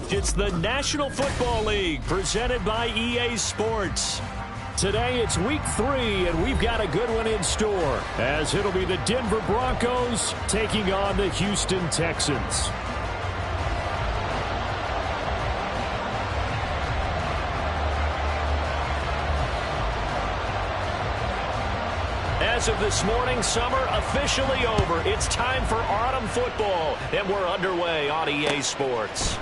It's the National Football League presented by EA Sports. Today it's week 3, and we've got a good one in store, as it'll be the Denver Broncos taking on the Houston Texans. As of this morning, summer officially over. It's time for autumn football, and we're underway on EA Sports.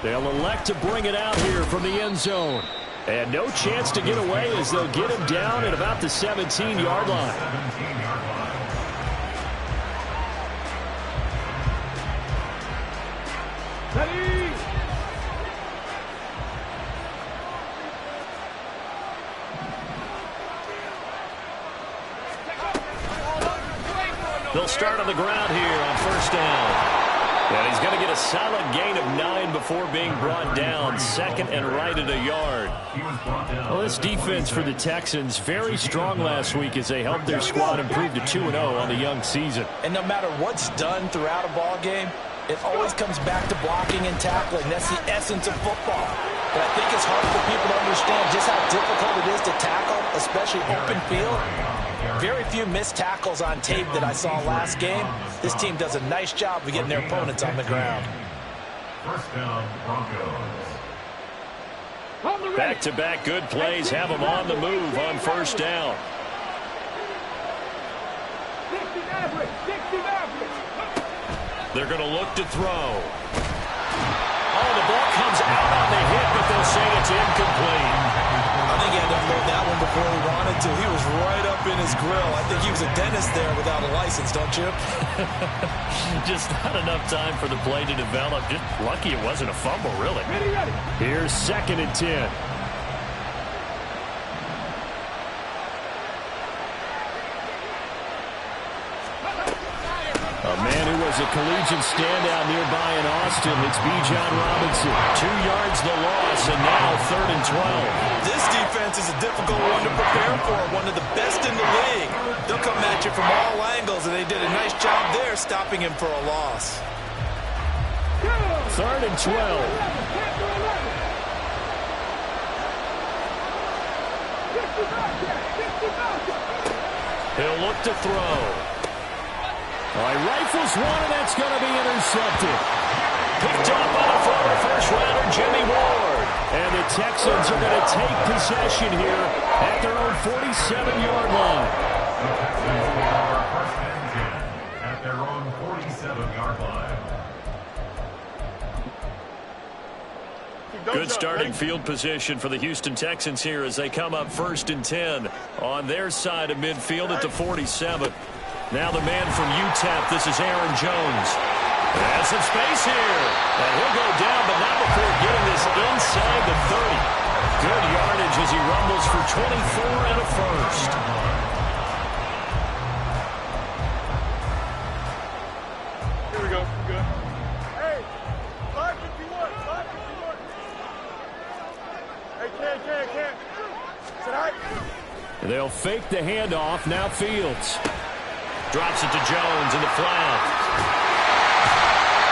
They'll elect to bring it out here from the end zone. And no chance to get away as they'll get him down at about the 17-yard line. Ready? They'll start on the ground here on first down. And he's going to get a solid gain of 9 before being brought down. Second and right at a yard. Well, this defense for the Texans, very strong last week as they helped their squad improve to 2-0 on the young season. And no matter what's done throughout a ball game, it always comes back to blocking and tackling. That's the essence of football. But I think it's hard for people to understand just how difficult it is to tackle, especially open field. Very few missed tackles on tape that I saw last game. This team does a nice job of getting their opponents on the ground. First down, Broncos. Back-to-back good plays have them on the move on first down. They're going to look to throw. Oh, the ball comes out on the hit, but they'll say it's incomplete. I think he had to throw that one before he wanted to. He was right up in his grill. I think he was a dentist there without a license, don't you? Just not enough time for the play to develop. Just lucky it wasn't a fumble, really. Here's 2nd and 10. A man who was a collegiate standout nearby in Austin. It's Bijan Robinson. 2 yards the loss, and now 3rd and 12. This defense is a difficult one to prepare for. One of the best in the league. They'll come at you from all angles, and they did a nice job there stopping him for a loss. 3rd and 12. He'll look to throw. All right, rifles one, and that's going to be intercepted. Picked up by the former first-rounder, Jimmy Ward. And the Texans are going to take possession here at their own 47-yard line. First and 10 at their own 47-yard line. Good starting field position for the Houston Texans here as they come up 1st and 10 on their side of midfield at the 47. Now the man from UTEP, this is Aaron Jones. Has some space here. And he'll go down, but not before getting this inside the 30. Good yardage as he rumbles for 24 and a first. Here we go. Good. Hey, 551. 551. Hey, Ken. Sit tight. They'll fake the handoff. Now Fields. Drops it to Jones in the flat.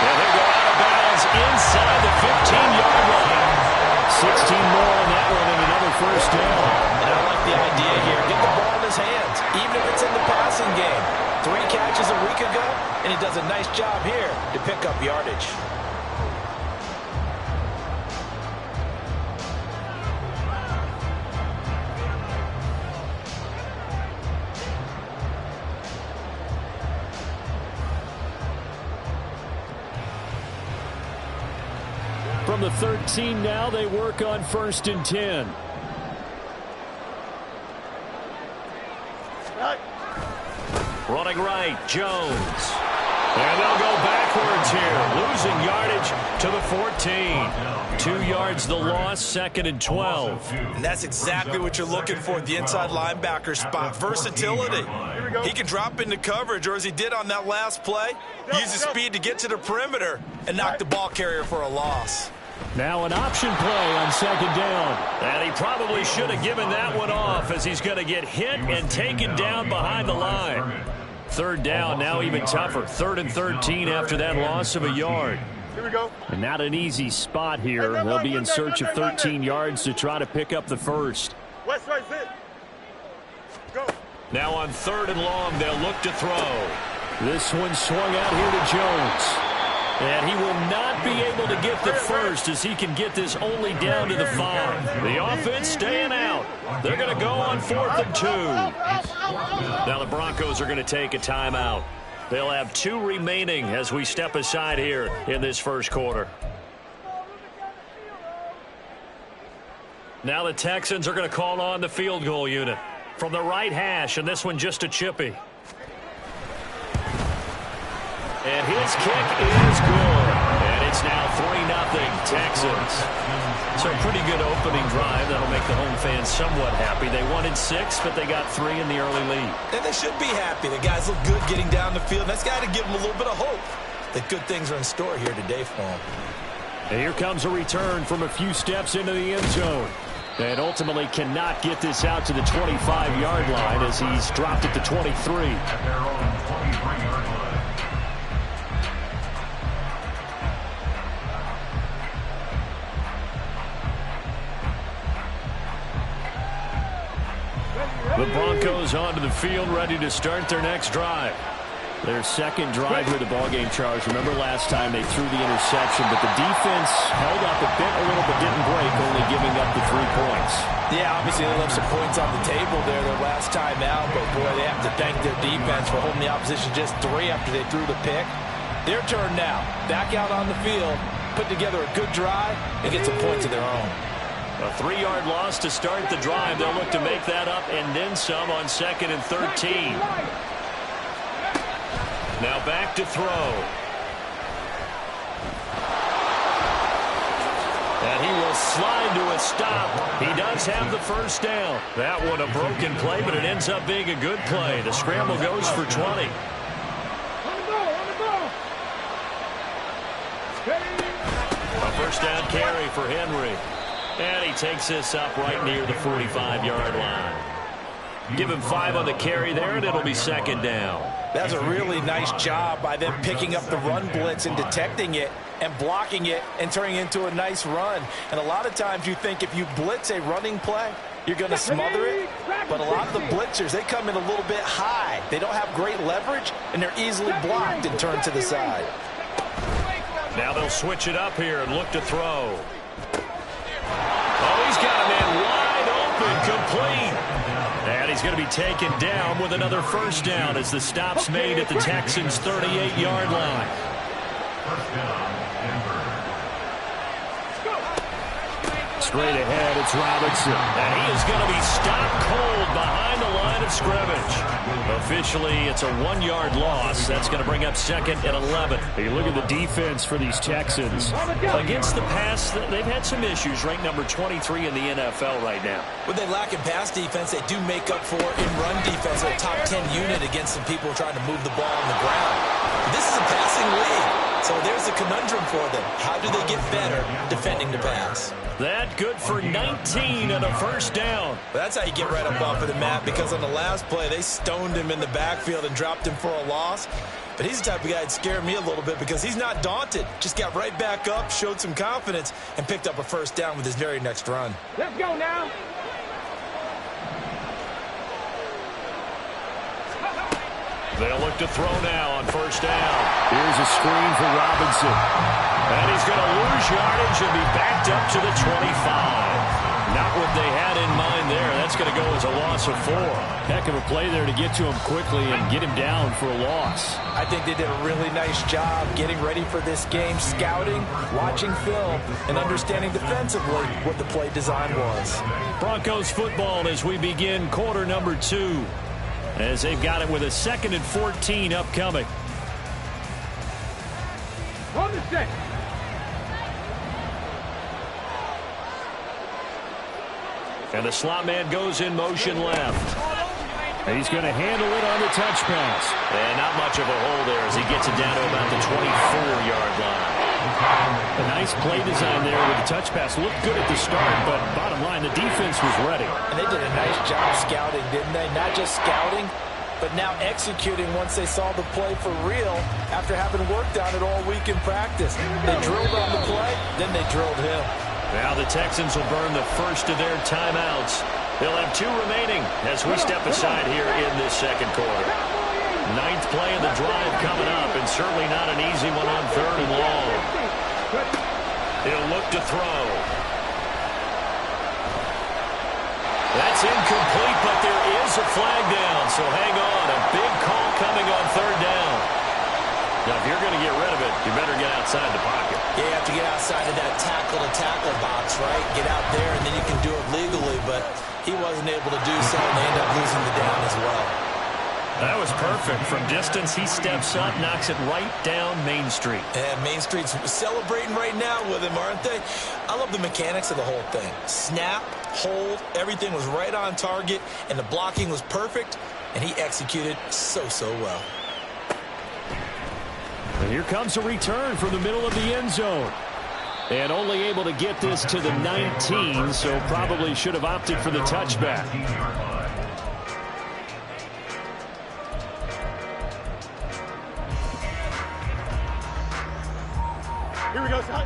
And he'll go out of bounds inside the 15-yard line. 16 more on that one and another first down. And I like the idea here. Get the ball in his hands, even if it's in the passing game. 3 catches a week ago, and he does a nice job here to pick up yardage. From the 13 now, they work on 1st and 10. Running right, Jones. And they'll go backwards here, losing yardage to the 14. 2 yards the loss, 2nd and 12. And that's exactly what you're looking for at the inside linebacker spot, versatility. He can drop into coverage, or as he did on that last play, use his speed to get to the perimeter and knock the ball carrier for a loss. Now an option play on 2nd down. And he probably should have given that one off as he's going to get hit and taken down behind the line. 3rd down, now even tougher. 3rd and 13 after that loss of a yard. Here we go. And not an easy spot here. They'll be in search of 13 yards to try to pick up the first. West right, sit. Go. Now on 3rd and long, they'll look to throw. This one swung out here to Jones. And he will not be able to get the first as he can get this only down to the 5. The offense staying out. They're going to go on 4th and 2. Now the Broncos are going to take a timeout. They'll have 2 remaining as we step aside here in this first quarter. Now the Texans are going to call on the field goal unit from the right hash, and this one just a chippy. And his kick is good. And it's now 3-0 Texans. So a pretty good opening drive. That'll make the home fans somewhat happy. They wanted 6, but they got 3 in the early lead. And they should be happy. The guys look good getting down the field. That's got to give them a little bit of hope that good things are in store here today for them. And here comes a return from a few steps into the end zone. And ultimately cannot get this out to the 25-yard line as he's dropped it to 23. At their own 23-yard line. The Broncos onto the field, ready to start their next drive. Their second drive here, the ballgame, Charles. Remember last time they threw the interception, but the defense held up a bit, a little, but didn't break, only giving up the 3 points. Yeah, obviously they left some points on the table there their last time out, but boy, they have to thank their defense for holding the opposition just 3 after they threw the pick. Their turn now. Back out on the field, put together a good drive, and get some points of their own. A 3-yard loss to start the drive. They'll look to make that up and then some on 2nd and 13. Now back to throw. And he will slide to a stop. He does have the first down. That one a broken play, but it ends up being a good play. The scramble goes for 20. A first down carry for Henry. And he takes this up right near the 45-yard line. Give him 5 on the carry there, and it'll be 2nd down. That's a really nice job by them picking up the run blitz and detecting it and blocking it and turning it into a nice run. And a lot of times you think if you blitz a running play, you're going to smother it. But a lot of the blitzers, they come in a little bit high. They don't have great leverage, and they're easily blocked and turned to the side. Now they'll switch it up here and look to throw. Oh, he's got a man wide open, complete. And he's going to be taken down with another first down as the stop's made at the Texans' 38-yard line. First down, Denver. Straight ahead, it's Robinson. And he is going to be stopped cold behind the line of scrimmage. Officially, it's a 1-yard loss. That's going to bring up 2nd and 11. You look at the defense for these Texans. Against the pass, they've had some issues. Ranked number 23 in the NFL right now. When they lack in pass defense, they do make up for in run defense. They're a top 10 unit against some people trying to move the ball on the ground. But this is a passing league. So there's a conundrum for them. How do they get better defending the pass? That good for 19 and a first down. That's how you get right up off of the mat, because on the last play, they stoned him in the backfield and dropped him for a loss. But he's the type of guy that scared me a little bit because he's not daunted. Just got right back up, showed some confidence, and picked up a first down with his very next run. Let's go now. They'll look to throw now on first down. Here's a screen for Robinson. And he's going to lose yardage and be backed up to the 25. Not what they had in mind there. That's going to go as a loss of 4. Heck of a play there to get to him quickly and get him down for a loss. I think they did a really nice job getting ready for this game, scouting, watching film, and understanding defensively what the play design was. Broncos football as we begin quarter number 2. As they've got it with a 2nd and 14 upcoming. Hold the set. And the slot man goes in motion left. And he's going to handle it on the touch pass. And not much of a hole there as he gets it down to about the 24-yard line. A nice play design there with the touch pass. Looked good at the start, but bottom line, the defense was ready. And they did a nice job scouting, didn't they? Not just scouting, but now executing once they saw the play for real after having worked on it all week in practice. They drilled on the play, then they drilled him. Now the Texans will burn the first of their timeouts. They'll have 2 remaining as we step aside here in this second quarter. 9th play of the drive coming up, and certainly not an easy one on 3rd and long. He'll look to throw. That's incomplete, but there is a flag down, so hang on. A big call coming on 3rd down. Now, if you're going to get rid of it, you better get outside the pocket. Yeah, you have to get outside of that tackle-to-tackle box, right? Get out there, and then you can do it legally, but he wasn't able to do so, and they end up losing the down as well. That was perfect. From distance, he steps up, knocks it right down Main Street. And Main Street's celebrating right now with him, aren't they? I love the mechanics of the whole thing. Snap, hold, everything was right on target, and the blocking was perfect, and he executed so well. And here comes a return from the middle of the end zone. And only able to get this to the 19, so probably should have opted for the touchback. Here we go, son.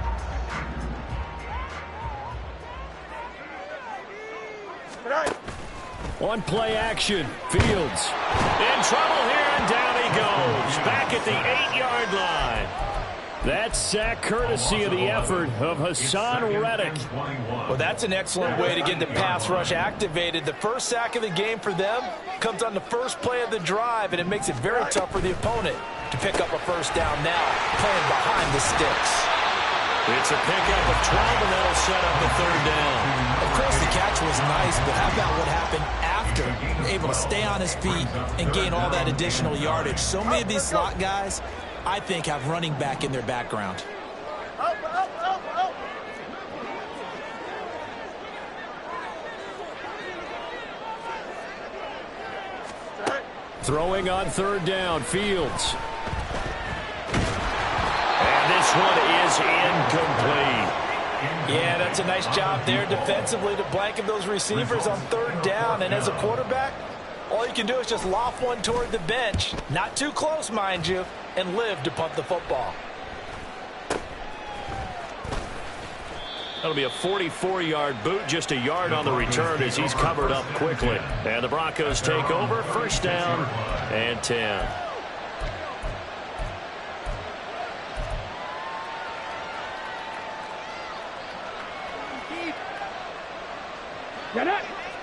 All right. On play action, Fields in trouble here, and down he goes. Back at the 8-yard line. That sack courtesy of the effort of Hassan Reddick. Well, that's an excellent way to get the pass rush activated. The first sack of the game for them comes on the first play of the drive, and it makes it very tough for the opponent to pick up a first down now, playing behind the sticks. It's a pickup of 12, and that'll set up the 3rd down. Of course, the catch was nice, but how about what happened after? Able to stay on his feet and gain all that additional yardage. So many of these slot guys, I think, have running back in their background. Throwing on 3rd down, Fields. And this one is incomplete. Yeah, that's a nice job there defensively to blanket those receivers on 3rd down. And as a quarterback, all you can do is just loft one toward the bench. Not too close, mind you, and live to punt the football. That'll be a 44-yard boot, just a yard on the return as he's covered up quickly. And the Broncos take over, 1st down and 10.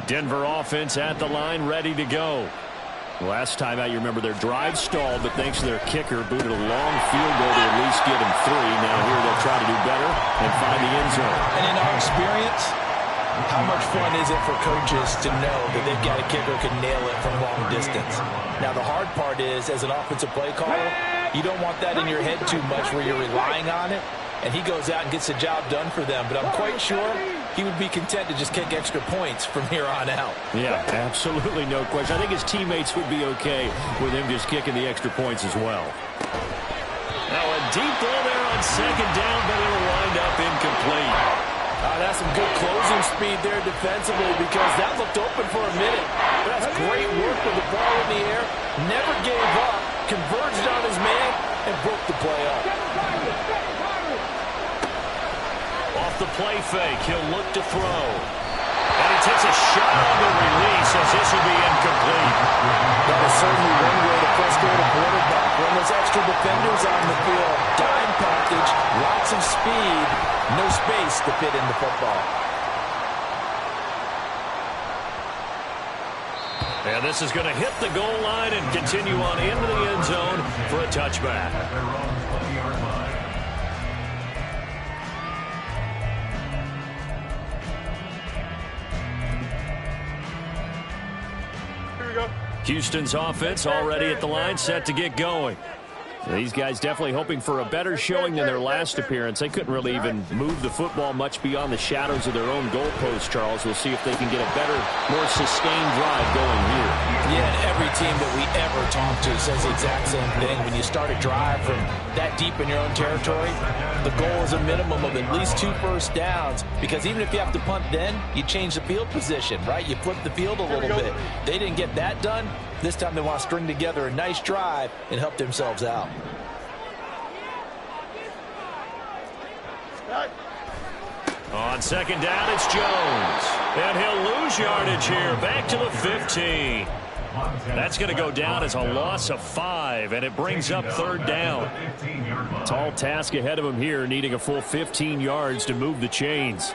Denver offense at the line, ready to go. Last time out, you remember their drive stalled, but thanks to their kicker, booted a long field goal to at least get him 3. Now here they'll try to do better and find the end zone. And in our experience, how much fun is it for coaches to know that they've got a kicker who can nail it from long distance? Now the hard part is, as an offensive play caller, you don't want that in your head too much where you're relying on it. And he goes out and gets the job done for them. But I'm quite sure he would be content to just kick extra points from here on out. Yeah, absolutely no question. I think his teammates would be okay with him just kicking the extra points as well. Now a deep ball there on 2nd down, but it'll wind up incomplete. That's some good closing speed there defensively, because that looked open for a minute. But that's great work with the ball in the air. Never gave up, converged on his man, and broke the play up. Off the play fake, he'll look to throw. And he takes a shot on the release as this will be incomplete. That was certainly one way to frustrate a quarterback. When there's extra defenders on the field, dime package, lots of speed, no space to fit in the football. And this is going to hit the goal line and continue on into the end zone for a touchback. Houston's offense already at the line, set to get going. These guys definitely hoping for a better showing than their last appearance. They couldn't really even move the football much beyond the shadows of their own goalpost, Charles. We'll see if they can get a better, more sustained drive going here. Yeah, and every team that we ever talk to says the exact same thing. When you start a drive from that deep in your own territory, the goal is a minimum of at least 2 first downs, because even if you have to punt then, you change the field position, right? You flip the field a little bit. They didn't get that done. This time they want to string together a nice drive and help themselves out. On second down, it's Jones. And he'll lose yardage here. Back to the 15. That's going to go down as a loss of 5, and it brings up third down. Tall task ahead of him here, needing a full 15 yards to move the chains.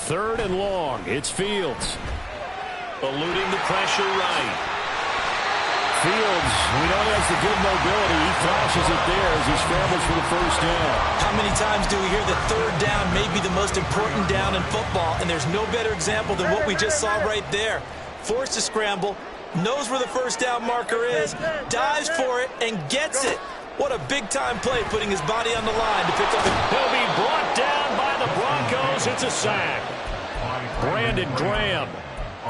Third and long. It's Fields. Eluding the pressure right. Fields, we know he has the good mobility. He flashes it there as he scrambles for the first down. How many times do we hear that third down may be the most important down in football, and there's no better example than what we just saw right there. Forced to scramble, knows where the first down marker is, dives for it, and gets it. What a big-time play, putting his body on the line to pick up. He'll be brought down by the Broncos. It's a sack. Brandon Graham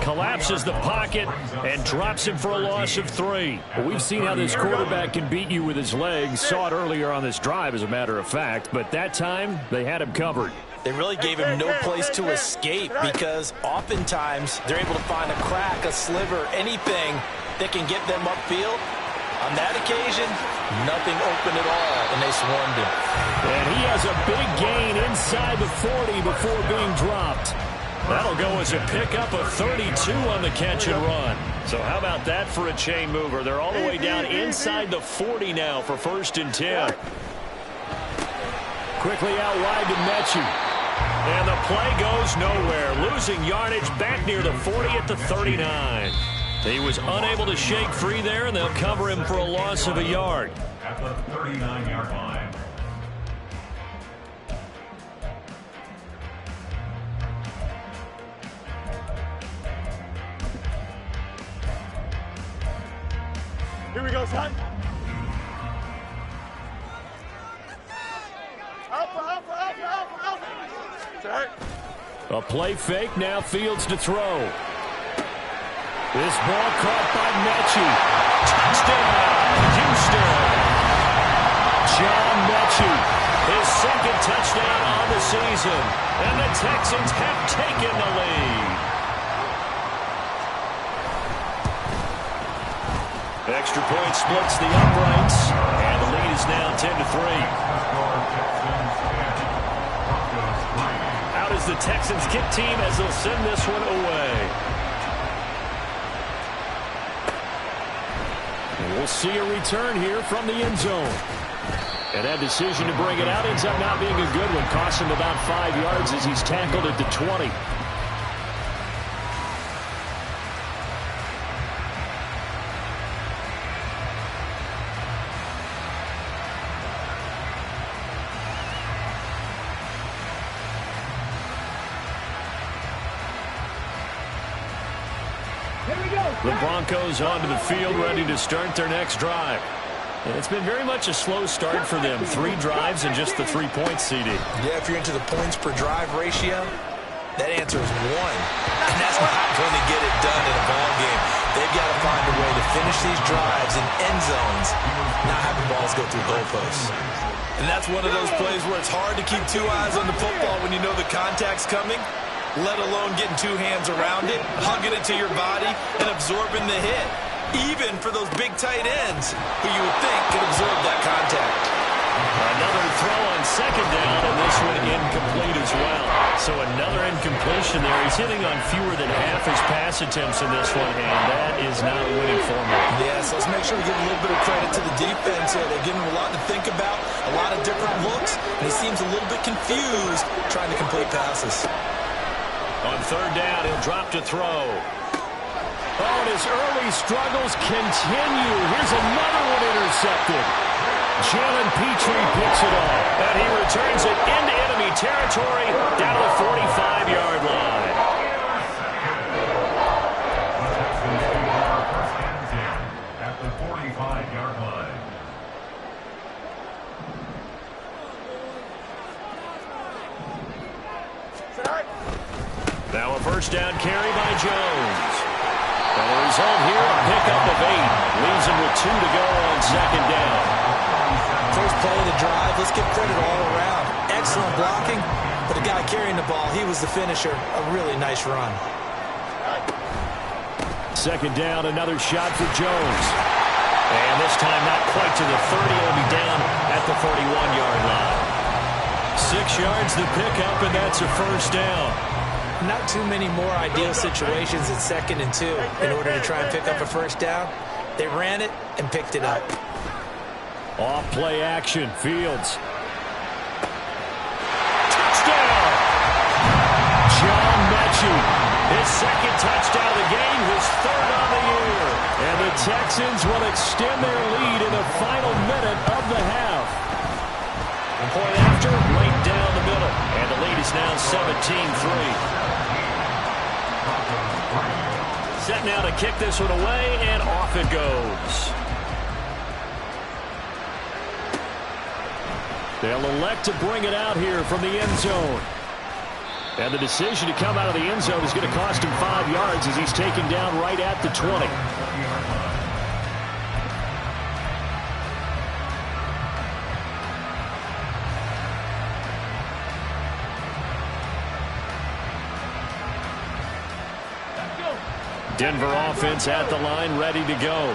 collapses the pocket and drops him for a loss of 3. Well, we've seen how this quarterback can beat you with his legs. Saw it earlier on this drive, as a matter of fact. But that time, they had him covered. They really gave him no place to escape because oftentimes they're able to find a crack, a sliver, anything that can get them upfield. On that occasion, nothing open at all, and they swarmed him. And he has a big gain inside the 40 before being dropped. That'll go as a pickup of 32 on the catch and run. So how about that for a chain mover? They're all the way down inside the 40 now for first and 10. Quickly out wide to Mechie. And the play goes nowhere. Losing yardage back near the 40 at the 39. He was unable to shake free there, and they'll cover him for a loss of a yard. At the 39-yard line. Here we go, son. Alpha. A play fake, now Fields to throw. This ball caught by Mechie. Touchdown, Houston. John Mechie, his second touchdown on the season. And the Texans have taken the lead. Extra point splits the uprights, and the lead is now 10-3. Out is the Texans kick team as they'll send this one away. And we'll see a return here from the end zone. And that decision to bring it out ends up not being a good one. Costs him about 5 yards as he's tackled at the 20. The Broncos onto the field, ready to start their next drive. And it's been very much a slow start for them. 3 drives and just the 3 points, CD. Yeah, if you're into the points per drive ratio, that answer is 1. And that's not going to get it done in a ball game. They've got to find a way to finish these drives in end zones, not have the balls go through goalposts. And that's one of those plays where it's hard to keep 2 eyes on the football when you know the contact's coming, let alone getting 2 hands around it, hugging it to your body, and absorbing the hit. Even for those big tight ends who you would think could absorb that contact. Another throw on second down, and this one incomplete as well. So another incompletion there. He's hitting on fewer than half his pass attempts in this one, and that is not a winning formula. Yes, let's make sure we give a little bit of credit to the defense here. They're giving him a lot to think about, a lot of different looks, and he seems a little bit confused trying to complete passes. On third down, he'll drop to throw. Oh, and his early struggles continue. Here's another one intercepted. Jalen Petrie picks it off, and he returns it into enemy territory down to the 45-yard line. At the 45-yard line. Now a first down carry by Jones. And the result here, a pickup of 8. Leaves him with 2 to go on second down. First play of the drive, let's give credit all around. Excellent blocking, but the guy carrying the ball, he was the finisher. A really nice run. Second down, another shot for Jones. And this time not quite to the 30. It'll be down at the 41-yard line. 6 yards to pick up, and that's a first down. Not too many more ideal situations in 2nd and 2 in order to try and pick up a first down. They ran it and picked it up. Off play action, Fields. Touchdown! John Mechie, his 2nd touchdown of the game, his 3rd on the year. And the Texans will extend their lead in the final minute of the half. 1 point after, right down the middle. And the lead is now 17-3. Set now to kick this one away, and off it goes. They'll elect to bring it out here from the end zone. And the decision to come out of the end zone is going to cost him 5 yards as he's taken down right at the 20. Denver offense at the line, ready to go.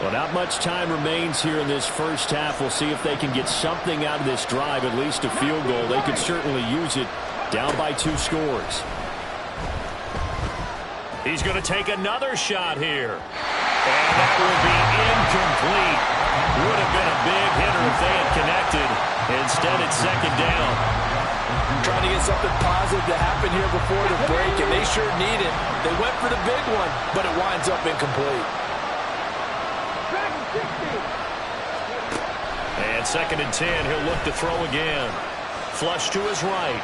Well, not much time remains here in this first half. We'll see if they can get something out of this drive, at least a field goal. They could certainly use it, down by 2 scores. He's going to take another shot here. And that will be incomplete. Would have been a big hitter if they had connected. Instead, it's 2nd down. Trying to get something positive to happen here before the break, and they sure need it. They went for the big one, but it winds up incomplete. And 2nd and 10, he'll look to throw again. Flush to his right.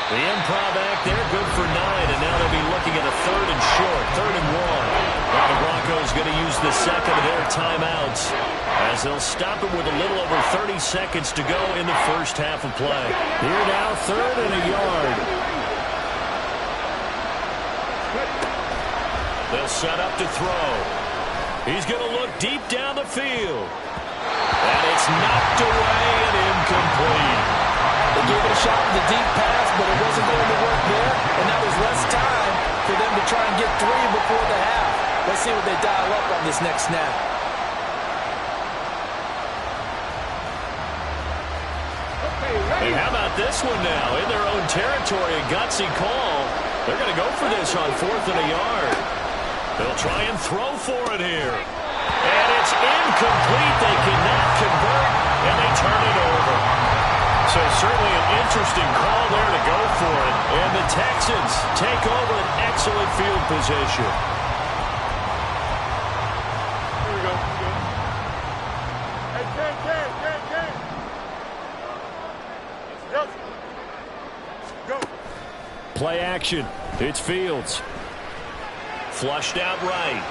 The improv act there, good for 9, and now they'll be looking at a 3rd and short, 3rd and 1. Now the Broncos going to use the 2nd of their timeouts as they'll stop it with a little over 30 seconds to go in the first half of play. Here now, 3rd and a yard. They'll set up to throw. He's going to look deep down the field. And it's knocked away and incomplete. They gave it a shot with the deep pass, but it wasn't going to work there, and that was less time for them to try and get 3 before the half. Let's see what they dial up on this next snap. Hey, how about this one now? In their own territory, a gutsy call. They're going to go for this on 4th and a yard. They'll try and throw for it here. And it's incomplete. They cannot convert, and they turn it over. So certainly an interesting call there to go for it. And the Texans take over an excellent field position. Here we go. Hey, Ken. Yes. Go. Play action. It's Fields. Flushed out right.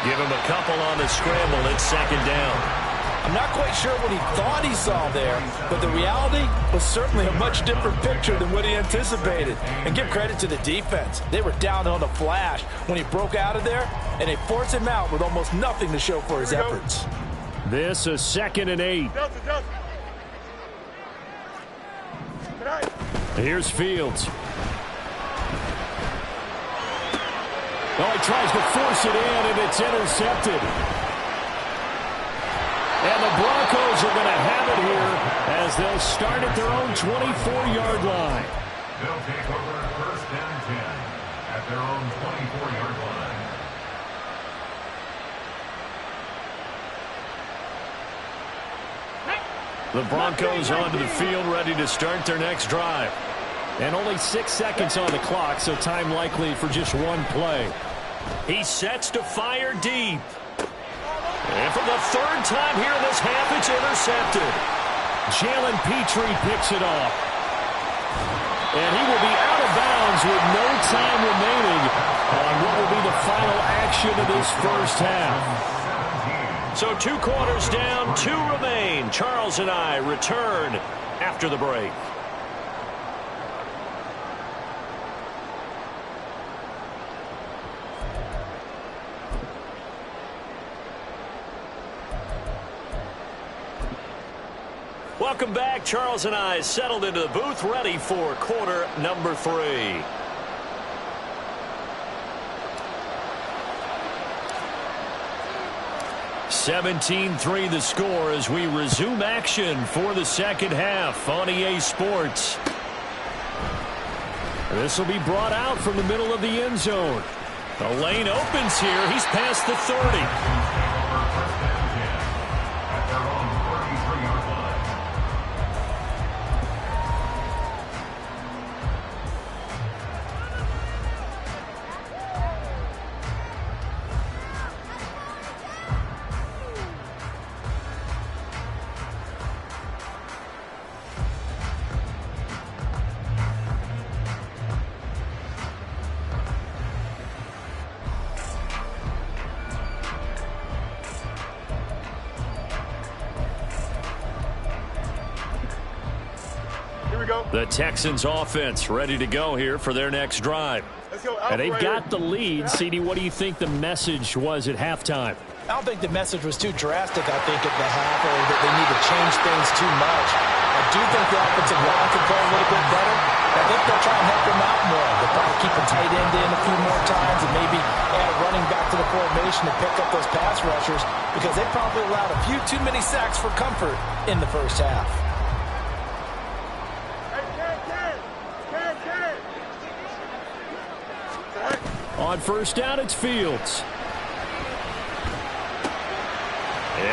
Give him a couple on the scramble. It's 2nd down. I'm not quite sure what he thought he saw there, but the reality was certainly a much different picture than what he anticipated. And give credit to the defense. They were down on the flash when he broke out of there, and they forced him out with almost nothing to show for his efforts. This is 2nd and 8. Here's Fields. Well, he tries to force it in, and it's intercepted. And the Broncos are going to have it here as they'll start at their own 24-yard line. They'll take over 1st and 10 at their own 24-yard line. The Broncos onto the field, ready to start their next drive. And only 6 seconds on the clock, so time likely for just one play. He sets to fire deep. And for the 3rd time here in this half, it's intercepted. Jalen Petrie picks it off. And he will be out of bounds with no time remaining on what will be the final action of this first half. So 2 quarters down, 2 remain. Charles and I return after the break. Welcome back. Charles and I settled into the booth, ready for quarter number 3. 17-3 the score as we resume action for the second half on EA Sports. This will be brought out from the middle of the end zone. The lane opens here. He's past the 30. The Texans offense ready to go here for their next drive. Let's go. And they've got the lead. CD, what do you think the message was at halftime? I don't think the message was too drastic, I think, at the half, or that they need to change things too much. I do think the offensive line can play a little bit better. I think they'll try and help them out more. They'll probably keep a tight end in a few more times and maybe add a running back to the formation to pick up those pass rushers because they probably allowed a few too many sacks for comfort in the first half. On first down, it's Fields.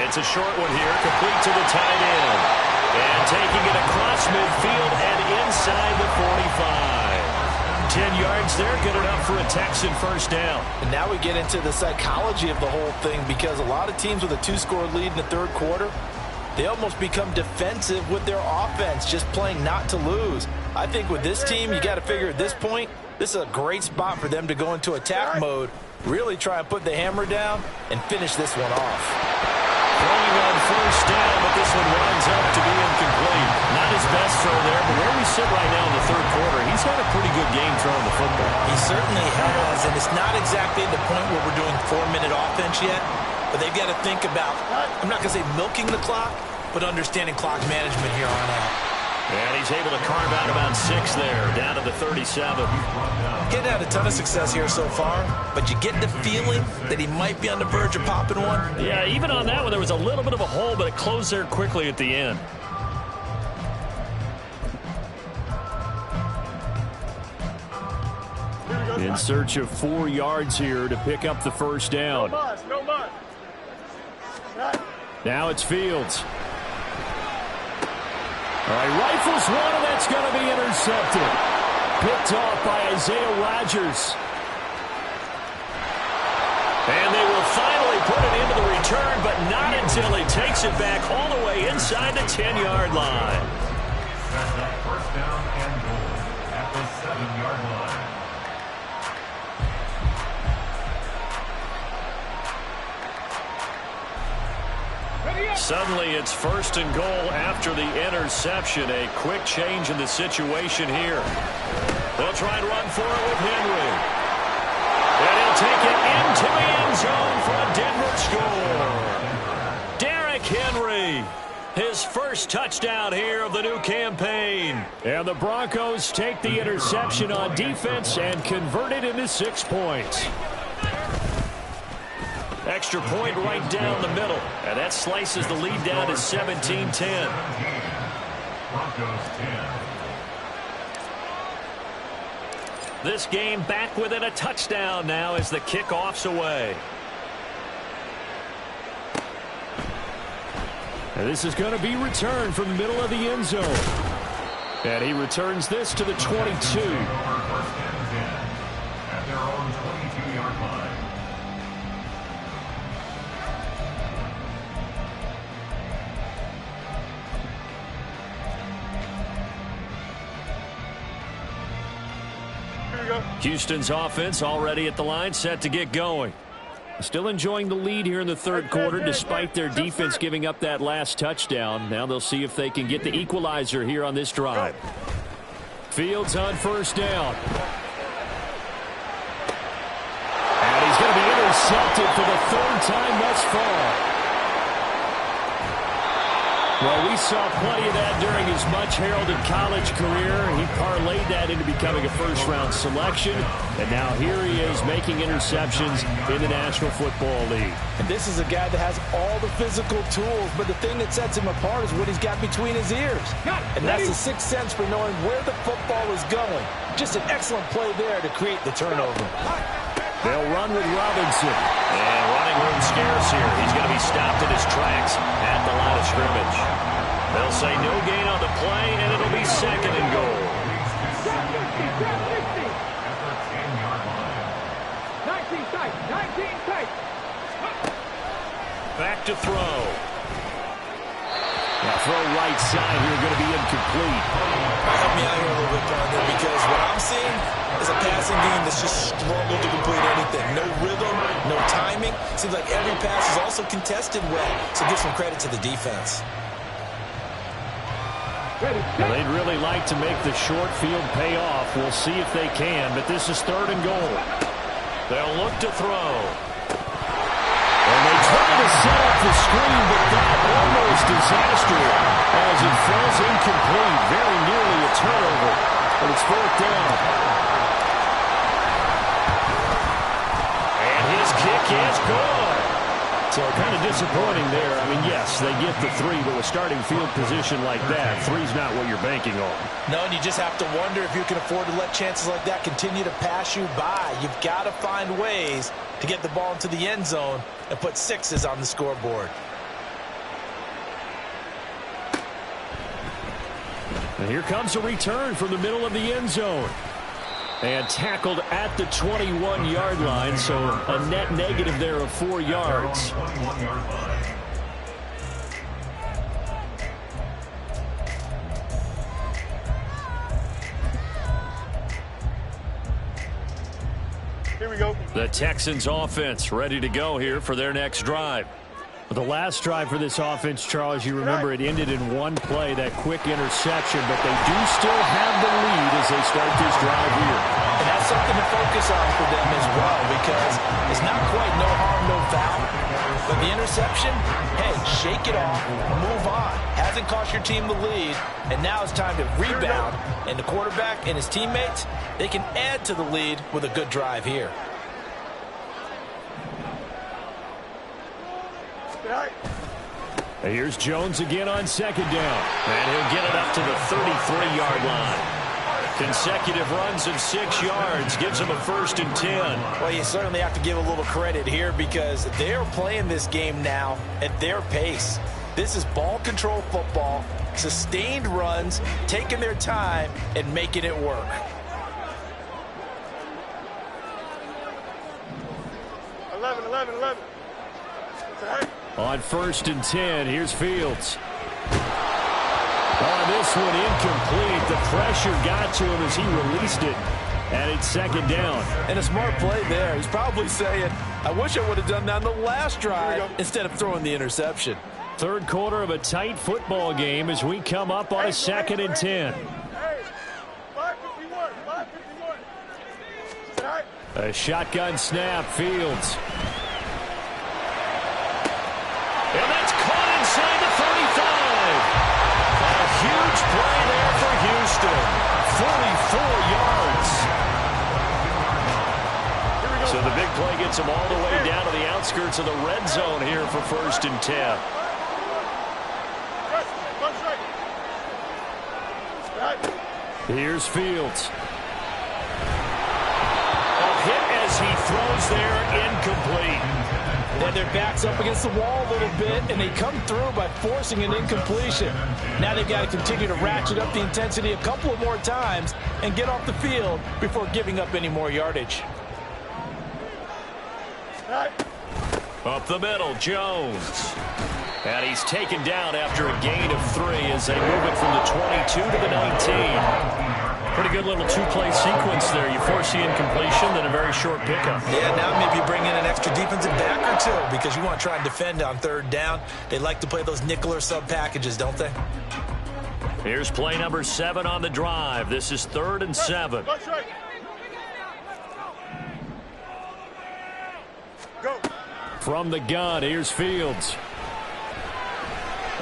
It's a short one here, complete to the tight end. And taking it across midfield and inside the 45. 10 yards there, good enough for a Texan first down. And now we get into the psychology of the whole thing because a lot of teams with a 2-score lead in the third quarter, they almost become defensive with their offense, just playing not to lose. I think with this team, you got to figure at this point, this is a great spot for them to go into attack mode, really try and put the hammer down and finish this one off. Throwing on first down, but this one winds up to be incomplete. Not his best throw there, but where we sit right now in the third quarter, he's had a pretty good game throwing the football. He certainly has, and it's not exactly the point where we're doing 4-minute offense yet, but they've got to think about, I'm not going to say milking the clock, but understanding clock management here on out. And he's able to carve out about 6 there, down to the 37. Getting had a ton of success here so far, but you get the feeling that he might be on the verge of popping one. Yeah, even on that one, there was a little bit of a hole, but it closed there quickly at the end. In search of 4 yards here to pick up the first down. No muss. Now it's Fields. All right, rifles one, and that's going to be intercepted. Picked off by Isaiah Rodgers. And they will finally put it into the return, but not until he takes it back all the way inside the 10-yard line. First down and goal at the 7-yard line. Suddenly it's first and goal after the interception. A quick change in the situation here. They'll try and run for it with Henry. And he'll take it into the end zone for a Denver score. Derrick Henry, his first touchdown here of the new campaign. And the Broncos take the interception on defense and convert it into 6 points. Extra point right down the middle. And that slices the lead down to 17-10. Broncos 10. This game back within a touchdown now as the kickoff's away. And this is going to be returned from the middle of the end zone. And he returns this to the 22. First and 10 at their own 22-yard line. Houston's offense already at the line, set to get going. Still enjoying the lead here in the third quarter despite their defense giving up that last touchdown. Now they'll see if they can get the equalizer here on this drive. Fields on first down. And he's going to be intercepted for the third time thus far. Well, we saw plenty of that during his much-heralded college career. He parlayed that into becoming a first-round selection, and now here he is making interceptions in the National Football League. And this is a guy that has all the physical tools, but the thing that sets him apart is what he's got between his ears. And that's the sixth sense for knowing where the football is going. Just an excellent play there to create the turnover. They'll run with Robinson. And running room scarce here. He's going to be stopped in his tracks at the line of scrimmage. They'll say no gain on the play, and it'll be second and goal. 19 tight, 19 tight. Back to throw. Now throw right side here, going to be incomplete. Help me out here a little bit, partner, because what I'm seeing is a passing game that's just struggled to complete anything. No rhythm, no timing. Seems like every pass is also contested well, so give some credit to the defense. Well, they'd really like to make the short field pay off. We'll see if they can, but this is third and goal. They'll look to throw. And they try to set up the screen, but that almost disastrous as it falls incomplete. Very nearly a turnover, but it's fourth down. And his kick is good. So kind of disappointing there. I mean, yes, they get the 3, but with starting field position like that, 3's not what you're banking on. No, and you just have to wonder if you can afford to let chances like that continue to pass you by. You've got to find ways to get the ball into the end zone and put 6s on the scoreboard. And here comes a return from the middle of the end zone. And tackled at the 21-yard line, so a net negative there of 4 yards. Here we go. The Texans offense ready to go here for their next drive. The last drive for this offense, Charles, you remember it ended in one play, that quick interception, but they do still have the lead as they start this drive here. And that's something to focus on for them as well, because it's not quite no harm, no foul. But the interception, hey, shake it off, move on. Hasn't cost your team the lead, and now it's time to rebound. And the quarterback and his teammates, they can add to the lead with a good drive here. And here's Jones again on second down. And he'll get it up to the 33-yard line. Consecutive runs of 6 yards gives him a 1st and 10. Well, you certainly have to give a little credit here because they're playing this game now at their pace. This is ball control football, sustained runs, taking their time and making it work. Eleven. On 1st and 10, here's Fields. On this one, incomplete. The pressure got to him as he released it. And it's second down. And a smart play there. He's probably saying, I wish I would have done that in the last drive instead of throwing the interception. Third quarter of a tight football game as we come up on a 2nd and 10. Hey, 551. A shotgun snap, Fields. And that's caught inside the 35. A huge play there for Houston. 44 yards. So the big play gets them all the way down to the outskirts of the red zone here for 1st and 10. Here's Fields. A hit as he throws there, incomplete. And their back's up against the wall a little bit, and they come through by forcing an incompletion. Now they've got to continue to ratchet up the intensity a couple of more times and get off the field before giving up any more yardage. Up the middle, Jones. And he's taken down after a gain of 3 as they move it from the 22 to the 19. Pretty good little 2-play sequence there. You force the incompletion, then a very short pickup. Yeah, now maybe you bring in an extra defensive back or 2 because you want to try and defend on 3rd down. They like to play those nickel or sub packages, don't they? Here's play number 7 on the drive. This is 3rd and 7. Go. From the gun, here's Fields.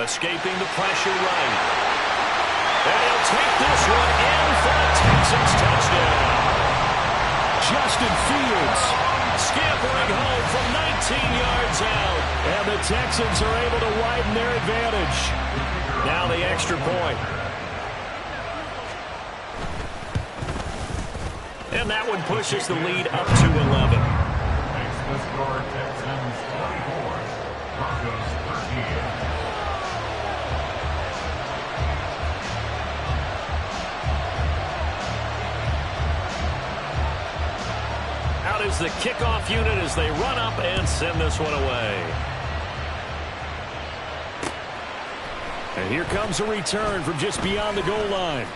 Escaping the pressure right. And he'll take this one in for a Texans touchdown. Justin Fields scampering home from 19 yards out. And the Texans are able to widen their advantage. Now the extra point. And that one pushes the lead up to 11. Makes the score Texans 24, Broncos 13. Out is the kickoff unit as they run up and send this one away. And here comes a return from just beyond the goal line.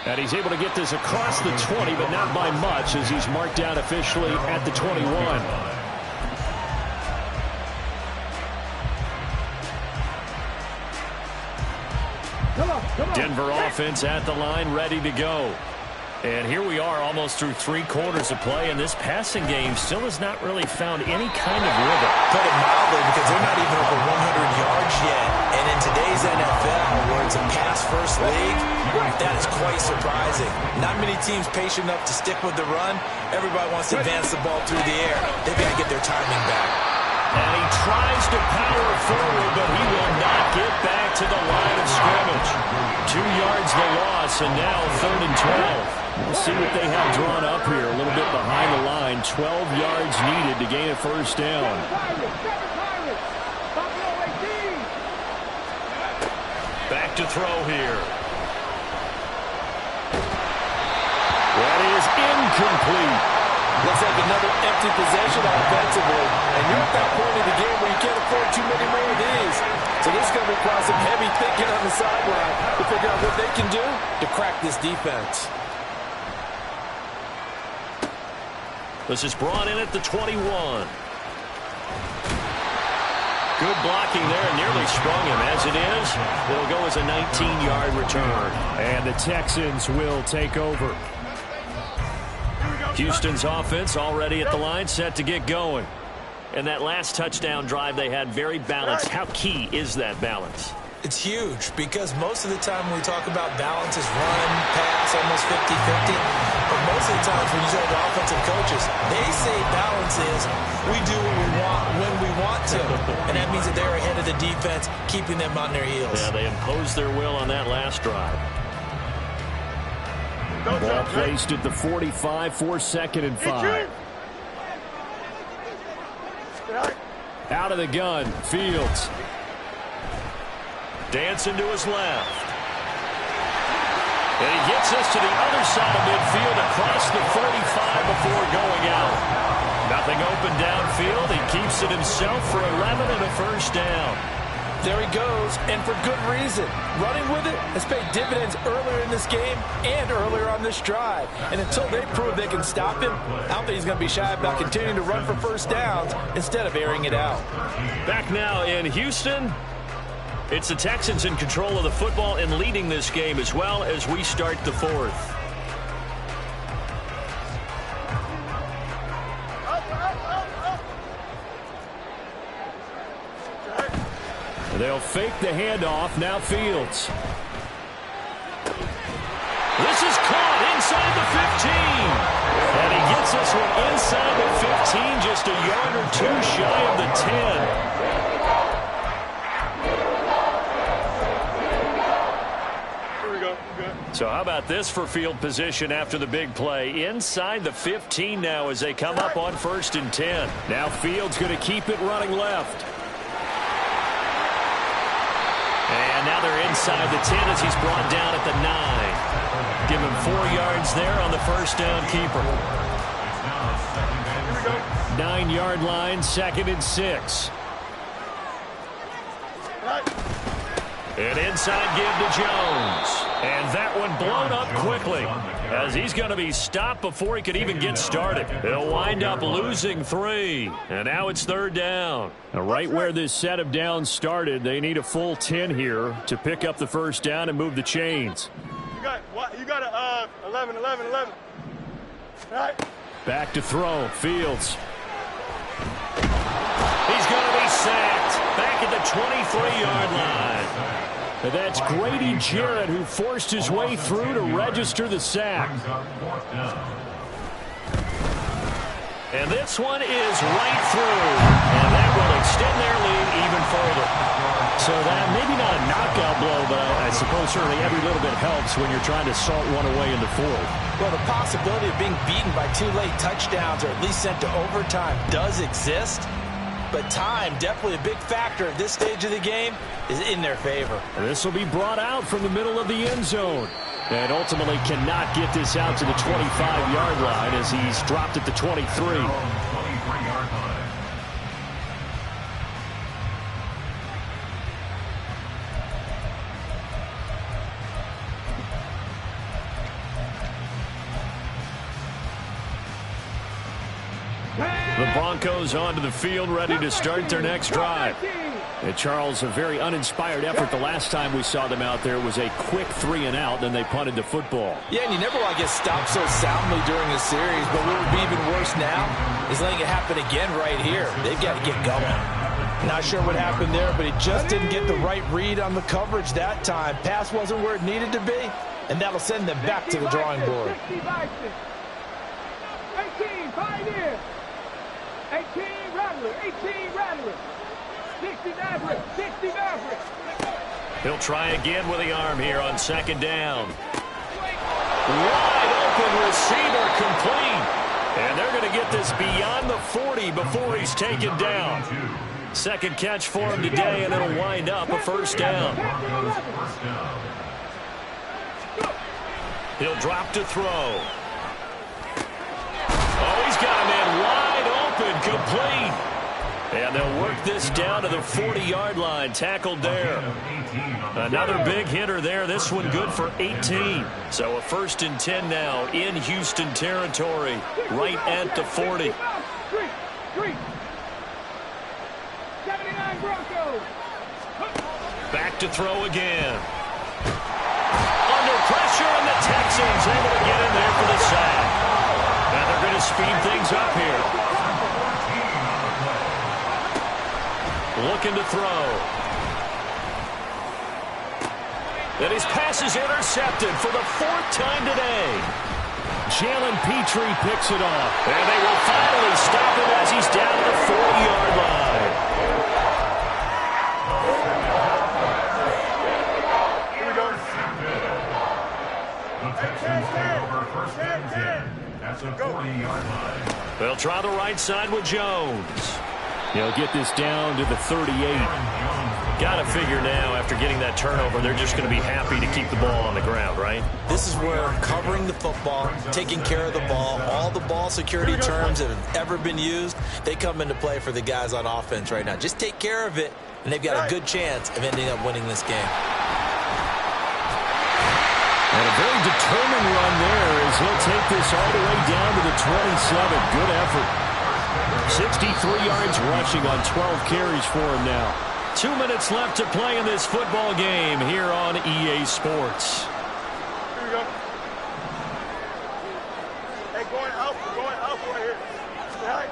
And he's able to get this across the 20, but not by much as he's marked down officially at the 21. Denver offense at the line, ready to go. And here we are almost through 3 quarters of play, and this passing game still has not really found any kind of rhythm. Put it mildly, because they're not even over 100 yards yet. And in today's NFL, where it's a pass-first league, that is quite surprising. Not many teams patient enough to stick with the run. Everybody wants to advance the ball through the air. They've got to get their timing back. And he tries to power forward, but he will not get back to the line of scrimmage. 2 yards the loss, and now 3rd and 12. We'll see what they have drawn up here. A little bit behind the line. 12 yards needed to gain a first down. Back to throw here. That is incomplete. Looks like another empty possession offensively. And you're at that point in the game where you can't afford too many more of these. So this is going to require some heavy thinking on the sideline to figure out what they can do to crack this defense. This is brought in at the 21. Good blocking there, and nearly sprung him. As it is, it'll go as a 19-yard return. And the Texans will take over. Houston's offense already at the line, set to get going. And that last touchdown drive they had very balanced. How key is that balance? It's huge, because most of the time when we talk about balance is run, pass, almost 50-50. But most of the times when you talk to offensive coaches, they say balance is we do what we want when we want to. And that means that they're ahead of the defense, keeping them on their heels. Yeah, they imposed their will on that last drive. Ball placed at the 45 for 2nd and 5. Out of the gun, Fields. Dancing to his left. And he gets us to the other side of midfield across the 45 before going out. Nothing open downfield. He keeps it himself for 11 and a first down. There he goes, and for good reason. Running with it has paid dividends earlier in this game and earlier on this drive. And until they prove they can stop him, I don't think he's going to be shy about continuing to run for first downs instead of airing it out. Back now in Houston. It's the Texans in control of the football and leading this game as well as we start the 4th. They'll fake the handoff. Now Fields. This is caught inside the 15. And he gets this one inside the 15, just a yard or 2 shy of the 10. So how about this for field position after the big play? Inside the 15 now as they come up on 1st and 10. Now Fields going to keep it running left. And now they're inside the 10 as he's brought down at the 9. Give him 4 yards there on the first down keeper. 9-yard line, 2nd and 6. An inside give to Jones. And that one blown up quickly as he's going to be stopped before he could even get started. He'll wind up losing 3. And now it's 3rd down. Now right where this set of downs started, they need a full 10 here to pick up the first down and move the chains. You got a 11. All right. Back to throw. Fields. He's going to be sacked. Back at the 23-yard line. And that's Grady Jarrett who forced his way through to register the sack. And this one is right through. And that will extend their lead even further. So that maybe not a knockout blow, but I suppose certainly every little bit helps when you're trying to salt one away in the fourth. Well, the possibility of being beaten by 2 late touchdowns or at least sent to overtime does exist. But time, definitely a big factor at this stage of the game, is in their favor. This will be brought out from the middle of the end zone. And ultimately cannot get this out to the 25-yard line as he's dropped at the 23. The Broncos onto the field, ready to start their next drive. And Charles, a very uninspired effort the last time we saw them out there. It was a quick 3-and-out, then they punted the football. Yeah, and you never want to get stopped so soundly during a series, but what would be even worse now is letting it happen again right here. They've got to get going. Not sure what happened there, but he just didn't get the right read on the coverage that time. Pass wasn't where it needed to be, and that'll send them back to the drawing board. 18, 5 in. 18, Rattler. 18, Rattler. 60 Maverick. 60 Maverick. He'll try again with the arm here on second down. Wide open receiver complete. And they're going to get this beyond the 40 before he's taken down. Second catch for him today, and it'll wind up a first down. He'll drop to throw. Oh, he's got a man wide open, complete. And they'll work this down to the 40-yard line, tackled there. Another big hitter there, this one good for 18. So a 1st and 10 now in Houston territory, right at the 40. 79 Broncos. Back to throw again. Under pressure, and the Texans able to get in there for the sack. Now they're going to speed things up here. Looking to throw. And his pass is intercepted for the 4th time today. Jalen Petrie picks it off. And they will finally stop him as he's down to the 40-yard line. Here we go. The Texans take over 1st and 10 at the 40-yard line. They'll try the right side with Jones. He'll get this down to the 38. Got to figure now, after getting that turnover, they're just going to be happy to keep the ball on the ground, right? This is where covering the football, taking care of the ball, all the ball security terms that have ever been used, they come into play for the guys on offense right now. Just take care of it, and they've got a good chance of ending up winning this game. And a very determined run there as he'll take this all the way down to the 27. Good effort. 63 yards rushing on 12 carries for him now. 2 minutes left to play in this football game here on EA Sports. Here we go. Hey, going out right here. Right.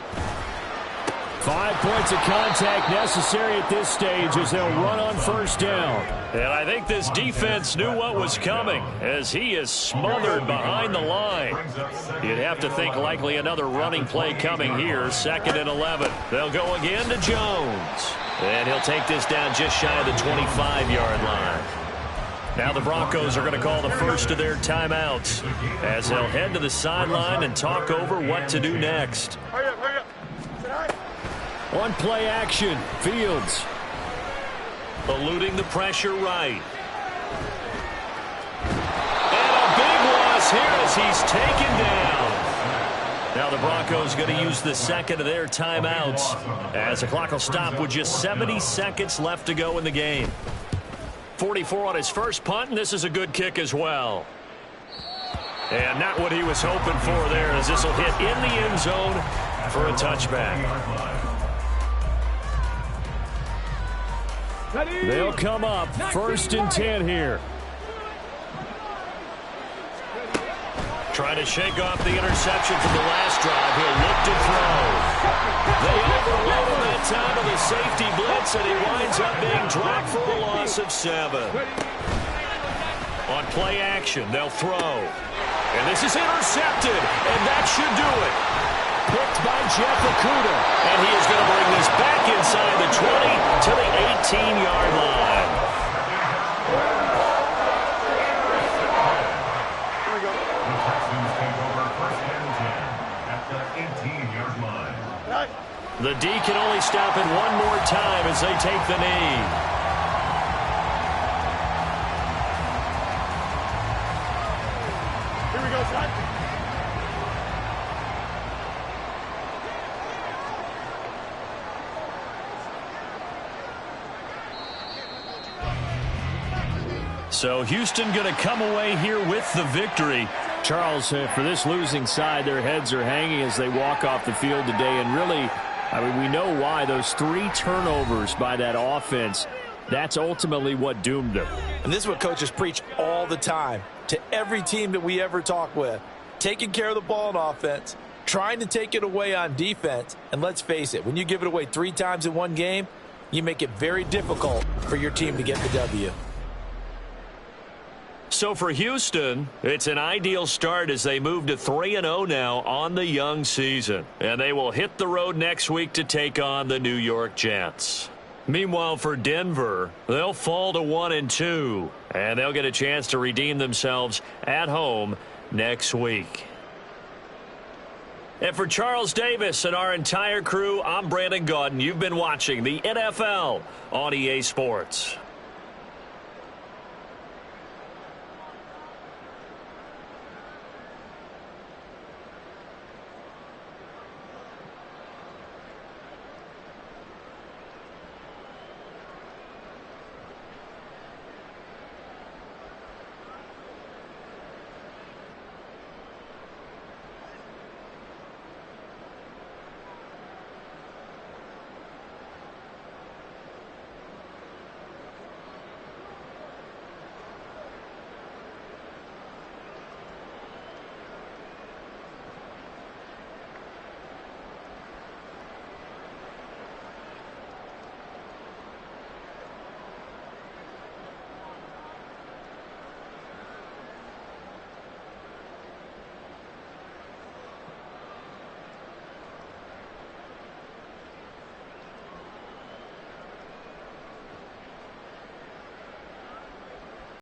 5 points of contact necessary at this stage as they'll run on first down. And I think this defense knew what was coming as he is smothered behind the line. You'd have to think likely another running play coming here. 2nd and 11. They'll go again to Jones. And he'll take this down just shy of the 25-yard line. Now the Broncos are going to call the first of their timeouts as they'll head to the sideline and talk over what to do next. Hurry up, hurry up. Right. On play action, Fields. Eluding the pressure right. And a big loss here as he's taken down. Now the Broncos going to use the second of their timeouts as the clock will stop with just 70 seconds left to go in the game. 44 on his first punt, and this is a good kick as well. And not what he was hoping for there as this will hit in the end zone for a touchback. They'll come up 1st and 10 here. Trying to shake off the interception from the last drive. He'll look to throw. They overload him that time of the safety blitz, and he winds up being dropped for a loss of 7. On play action, they'll throw. And this is intercepted, and that should do it. Picked by Jeff Okudah. And he is going to bring this back inside the 20 to the 18-yard line. The Texans take over first and 10 at the 18-yard line. The D can only stop it one more time as they take the knee. So Houston going to come away here with the victory. Charles, for this losing side, their heads are hanging as they walk off the field today. And really, I mean, we know why. Those 3 turnovers by that offense, that's ultimately what doomed them. And this is what coaches preach all the time to every team that we ever talk with. Taking care of the ball on offense, trying to take it away on defense. And let's face it, when you give it away 3 times in one game, you make it very difficult for your team to get the W. So for Houston, it's an ideal start as they move to 3-0 now on the young season. And they will hit the road next week to take on the New York Jets. Meanwhile, for Denver, they'll fall to 1-2. And they'll get a chance to redeem themselves at home next week. And for Charles Davis and our entire crew, I'm Brandon Gaudin. You've been watching the NFL on EA Sports.